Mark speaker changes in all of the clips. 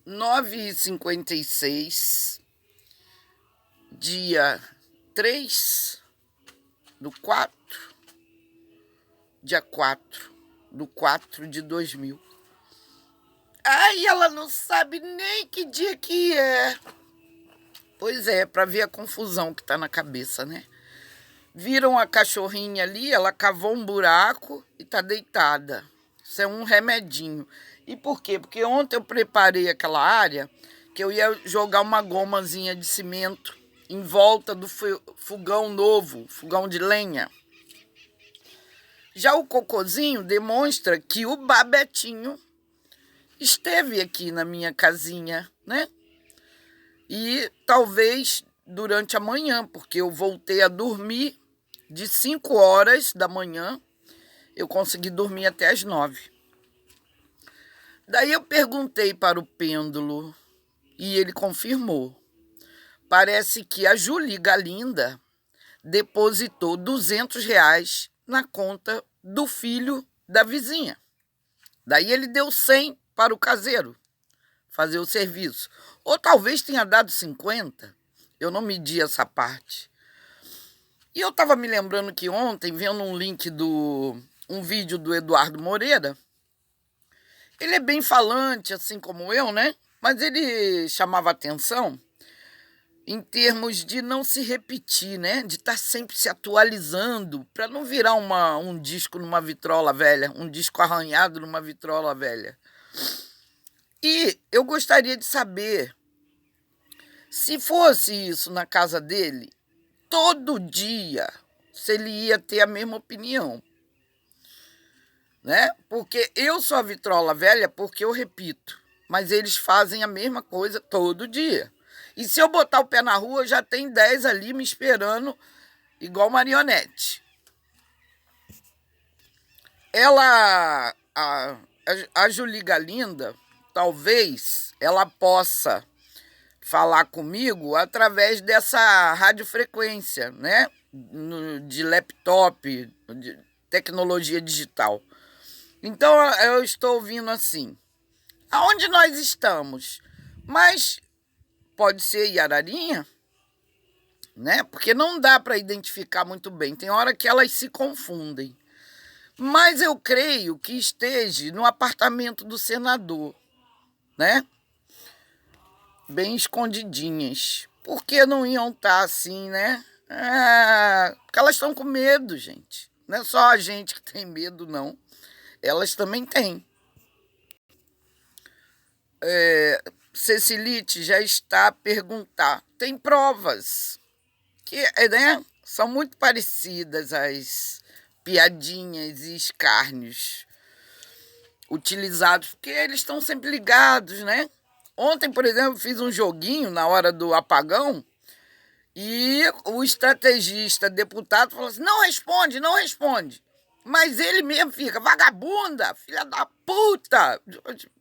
Speaker 1: 9h56, dia 3 do 4, dia 4 do 4 de 2000. Ai, ela não sabe nem que dia que é. Pois é, para ver a confusão que tá na cabeça, né? Viram a cachorrinha ali, ela cavou um buraco e tá deitada. Isso é um remedinho. E por quê? Porque ontem eu preparei aquela área que eu ia jogar uma gomazinha de cimento em volta do fogão novo, fogão de lenha. Já o cocôzinho demonstra que o Babetinho esteve aqui na minha casinha, né? E talvez durante a manhã, porque eu voltei a dormir de 5 horas da manhã, eu consegui dormir até as 9. Daí eu perguntei para o pêndulo e ele confirmou. Parece que a Julie Galinda depositou R$ 200 na conta do filho da vizinha. Daí ele deu 100 para o caseiro fazer o serviço. Ou talvez tenha dado 50. Eu não medi essa parte. E eu estava me lembrando que ontem, vendo um vídeo do Eduardo Moreira, ele é bem falante, assim como eu, né? Mas ele chamava atenção em termos de não se repetir, né? De estar sempre se atualizando, para não virar um disco numa vitrola velha, um disco arranhado numa vitrola velha. E eu gostaria de saber, se fosse isso na casa dele, todo dia, se ele ia ter a mesma opinião, né? Porque eu sou a vitrola velha porque eu repito, mas eles fazem a mesma coisa todo dia. E se eu botar o pé na rua, já tem 10 ali me esperando, igual marionete. A Julie Galinda, talvez ela possa falar comigo através dessa radiofrequência, né? De laptop, de tecnologia digital. Então eu estou ouvindo assim, aonde nós estamos? Mas pode ser Yararinha, né? Porque não dá para identificar muito bem. Tem hora que elas se confundem. Mas eu creio que esteja no apartamento do senador, né? Bem escondidinhas. Por que não iam estar assim, né? Porque elas estão com medo, gente. Não é só a gente que tem medo, não. Elas também têm. Cecilite já está a perguntar. Tem provas que, né, são muito parecidas as piadinhas e escárnios utilizados, porque eles estão sempre ligados, né? Ontem, por exemplo, fiz um joguinho na hora do apagão e o estrategista, deputado, falou assim, não responde, não responde. Mas ele mesmo fica, vagabunda, filha da puta,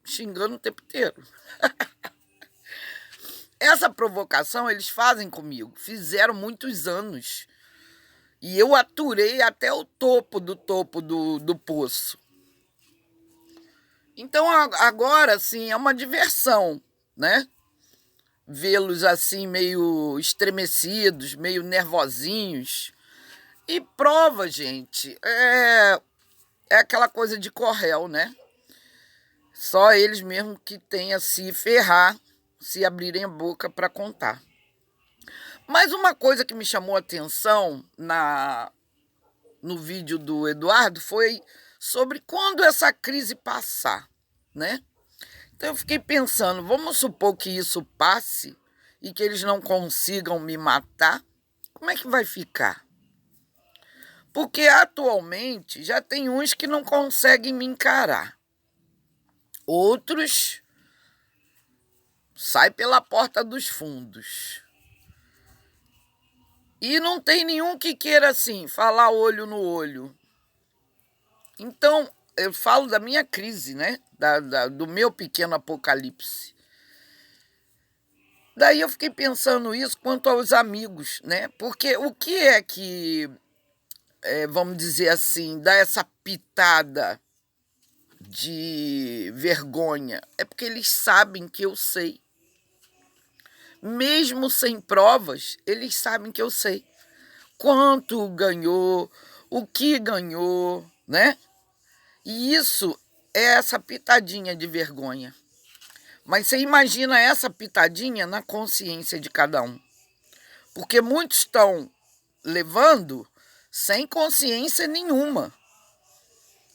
Speaker 1: xingando o tempo inteiro. Essa provocação eles fazem comigo, fizeram muitos anos. E eu aturei até o topo do poço. Então agora, sim, é uma diversão, né? Vê-los assim meio estremecidos, meio nervosinhos. E prova, gente, é aquela coisa de corréu, né? Só eles mesmo que têm a se ferrar, se abrirem a boca para contar. Mas uma coisa que me chamou a atenção no vídeo do Eduardo foi sobre quando essa crise passar, né? Então eu fiquei pensando, vamos supor que isso passe e que eles não consigam me matar, como é que vai ficar? Porque atualmente já tem uns que não conseguem me encarar. Outros saem pela porta dos fundos. E não tem nenhum que queira, assim, falar olho no olho. Então, eu falo da minha crise, né? Do meu pequeno apocalipse. Daí eu fiquei pensando isso quanto aos amigos, né? Porque o que é que, vamos dizer assim, dá essa pitada de vergonha? É porque eles sabem que eu sei. Mesmo sem provas, eles sabem que eu sei. Quanto ganhou, o que ganhou, né? E isso é essa pitadinha de vergonha. Mas você imagina essa pitadinha na consciência de cada um. Porque muitos estão levando sem consciência nenhuma.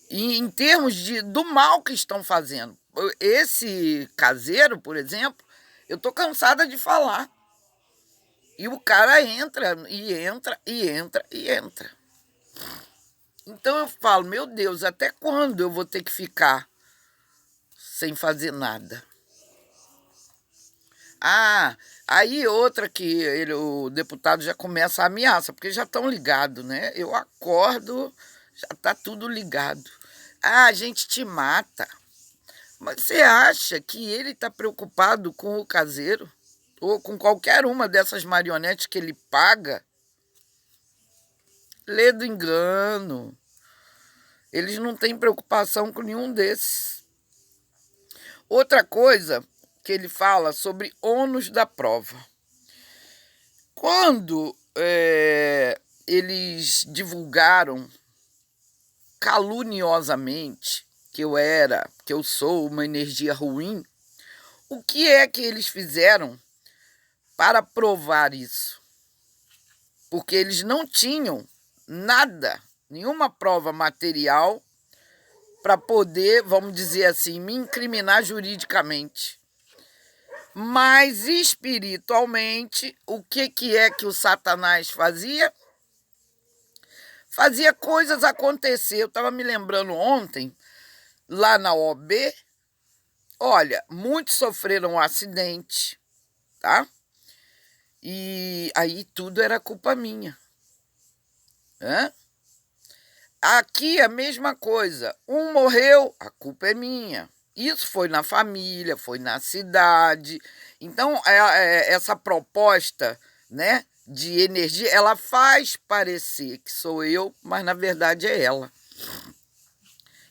Speaker 1: E em termos do mal que estão fazendo. Esse caseiro, por exemplo, eu tô cansada de falar. E o cara entra, e entra, e entra, e entra. Então eu falo, meu Deus, até quando eu vou ter que ficar sem fazer nada? Ah, aí outra que o deputado já começa a ameaça, porque já estão ligados, né? Eu acordo, já está tudo ligado. Ah, a gente te mata. Mas você acha que ele está preocupado com o caseiro? Ou com qualquer uma dessas marionetes que ele paga? Lê do engano. Eles não têm preocupação com nenhum desses. Outra coisa que ele fala sobre ônus da prova. Quando eles divulgaram caluniosamente que eu sou uma energia ruim, o que é que eles fizeram para provar isso? Porque eles não tinham nada, nenhuma prova material para poder, vamos dizer assim, me incriminar juridicamente. Mas espiritualmente, o que é que o Satanás fazia? Fazia coisas acontecer. Eu estava me lembrando ontem, lá na OB, olha, muitos sofreram um acidente, tá? E aí tudo era culpa minha. Hã? Aqui a mesma coisa. Um morreu, a culpa é minha. Isso foi na família, foi na cidade. Então, essa proposta, né, de energia, ela faz parecer que sou eu, mas na verdade é ela.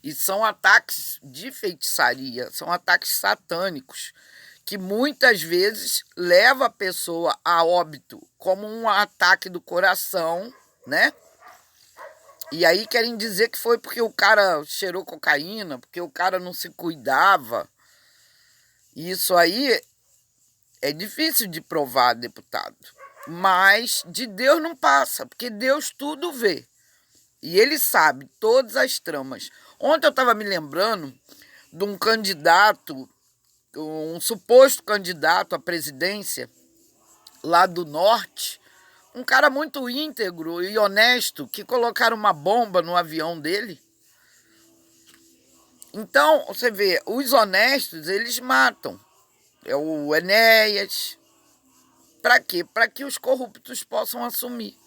Speaker 1: E são ataques de feitiçaria, são ataques satânicos, que muitas vezes leva a pessoa a óbito, como um ataque do coração, né? E aí querem dizer que foi porque o cara cheirou cocaína, porque o cara não se cuidava. Isso aí é difícil de provar, deputado. Mas de Deus não passa, porque Deus tudo vê. E ele sabe todas as tramas. Ontem eu estava me lembrando de um candidato, um suposto candidato à presidência lá do norte, um cara muito íntegro e honesto, que colocaram uma bomba no avião dele. Então, você vê, os honestos, eles matam. É o Enéas. Para quê? Para que os corruptos possam assumir.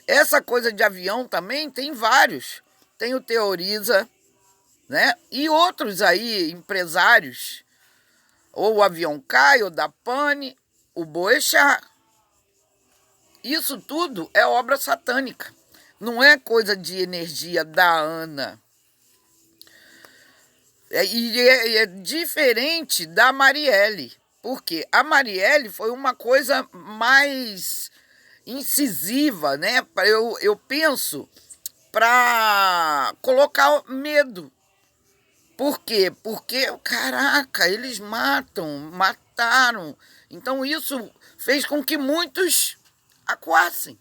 Speaker 1: Essa coisa de avião também tem vários. Tem o Teoriza, né? E outros aí, empresários. Ou o avião cai, ou da pane, o Boechat. Isso tudo é obra satânica. Não é coisa de energia da Ana. É diferente da Marielle. Porque a Marielle foi uma coisa mais incisiva, né? Eu penso para colocar medo. Por quê? Porque, caraca, eles mataram. Então isso fez com que muitos acuassem.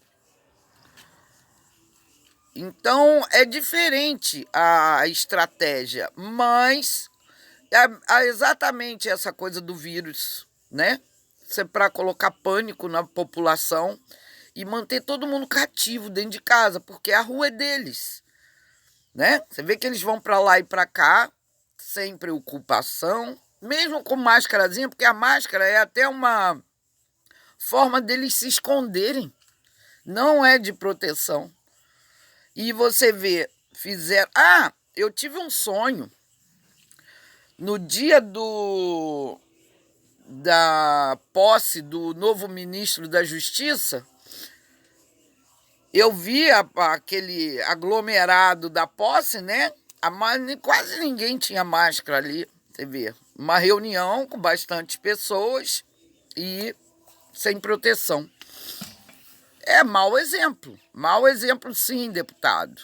Speaker 1: Então é diferente a estratégia, mas é exatamente essa coisa do vírus, né? Isso é para colocar pânico na população e manter todo mundo cativo dentro de casa, porque a rua é deles, né? Você vê que eles vão para lá e para cá sem preocupação, mesmo com máscarazinha, porque a máscara é até uma forma deles se esconderem, não é de proteção. E você vê, fizeram... Ah, eu tive um sonho. No dia da posse do novo ministro da Justiça, eu vi aquele aglomerado da posse, né? Quase ninguém tinha máscara ali, você vê. Uma reunião com bastantes pessoas e sem proteção. É mau exemplo sim, deputado.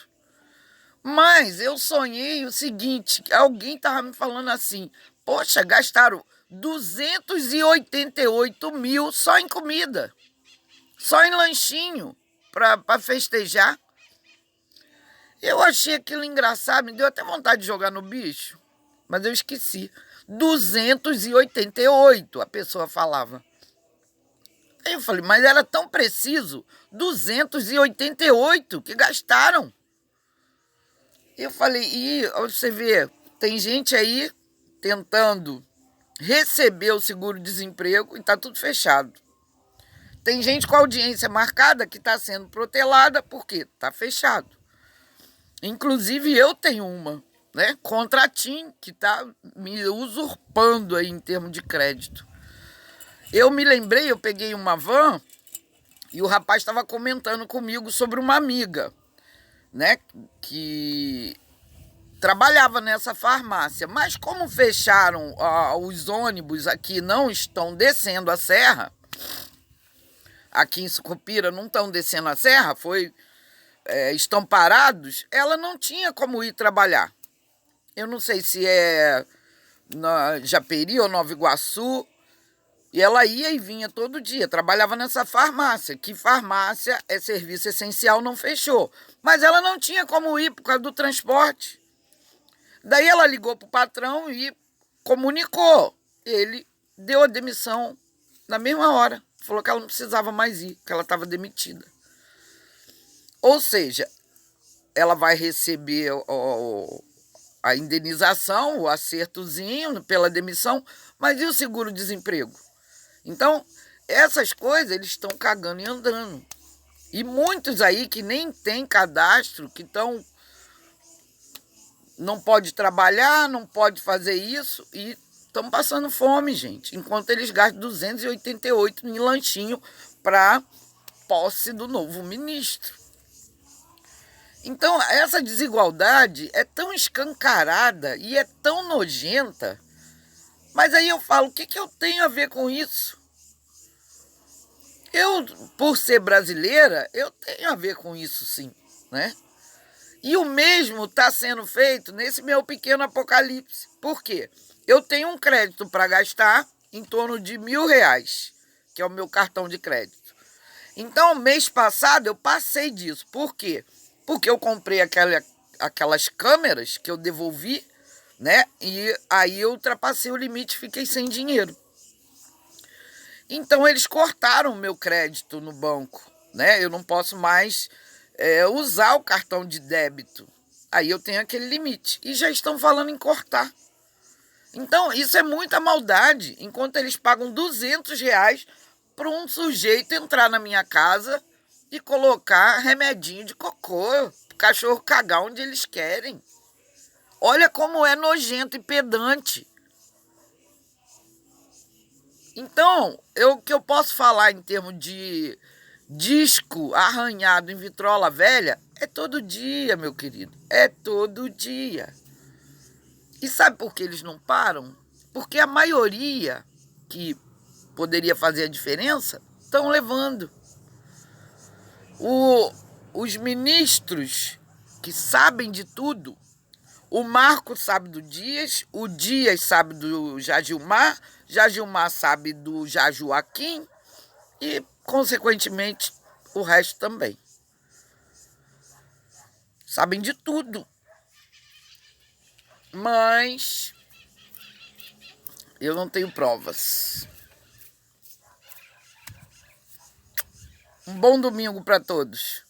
Speaker 1: Mas eu sonhei o seguinte, alguém estava me falando assim, poxa, gastaram 288 mil só em comida, só em lanchinho, para festejar. Eu achei aquilo engraçado, me deu até vontade de jogar no bicho, mas eu esqueci. 288, a pessoa falava. Aí eu falei, mas era tão preciso, 288 que gastaram. Eu falei, e você vê, tem gente aí tentando receber o seguro-desemprego e está tudo fechado. Tem gente com audiência marcada que está sendo protelada porque está fechado. Inclusive eu tenho uma, né, contra a TIM, que está me usurpando aí em termos de crédito. Eu me lembrei, eu peguei uma van e o rapaz estava comentando comigo sobre uma amiga, né, que trabalhava nessa farmácia, mas como fecharam os ônibus aqui, não estão descendo a serra, aqui em Sucupira não estão descendo a serra, estão parados, ela não tinha como ir trabalhar. Eu não sei se é na Japeri ou Nova Iguaçu, e ela ia e vinha todo dia, trabalhava nessa farmácia, que farmácia é serviço essencial, não fechou. Mas ela não tinha como ir por causa do transporte. Daí ela ligou para o patrão e comunicou. Ele deu a demissão na mesma hora. Falou que ela não precisava mais ir, que ela estava demitida. Ou seja, ela vai receber a indenização, o acertozinho pela demissão, mas e o seguro-desemprego? Então, essas coisas eles estão cagando e andando. E muitos aí que nem tem cadastro, que não pode trabalhar, não pode fazer isso e estão passando fome, gente. Enquanto eles gastam 288 em lanchinho para posse do novo ministro. Então, essa desigualdade é tão escancarada e é tão nojenta. Mas aí eu falo, o que eu tenho a ver com isso? Eu, por ser brasileira, eu tenho a ver com isso sim, né? E o mesmo está sendo feito nesse meu pequeno apocalipse. Por quê? Eu tenho um crédito para gastar em torno de R$1.000, que é o meu cartão de crédito. Então, mês passado, eu passei disso. Por quê? Porque eu comprei aquelas câmeras que eu devolvi, né? E aí eu ultrapassei o limite e fiquei sem dinheiro. Então, eles cortaram o meu crédito no banco, né? Eu não posso mais usar o cartão de débito. Aí eu tenho aquele limite. E já estão falando em cortar. Então, isso é muita maldade. Enquanto eles pagam R$200 para um sujeito entrar na minha casa e colocar remedinho de cocô, o cachorro cagar onde eles querem. Olha como é nojento e pedante. Então, o que eu posso falar em termos de disco arranhado em vitrola velha é todo dia, meu querido. É todo dia. E sabe por que eles não param? Porque a maioria que poderia fazer a diferença estão levando. Os ministros que sabem de tudo, o Marco sabe do Dias, o Dias sabe do Jagilmar, Jagilmar sabe do Jajoaquim e, consequentemente, o resto também. Sabem de tudo. Mas eu não tenho provas. Um bom domingo para todos.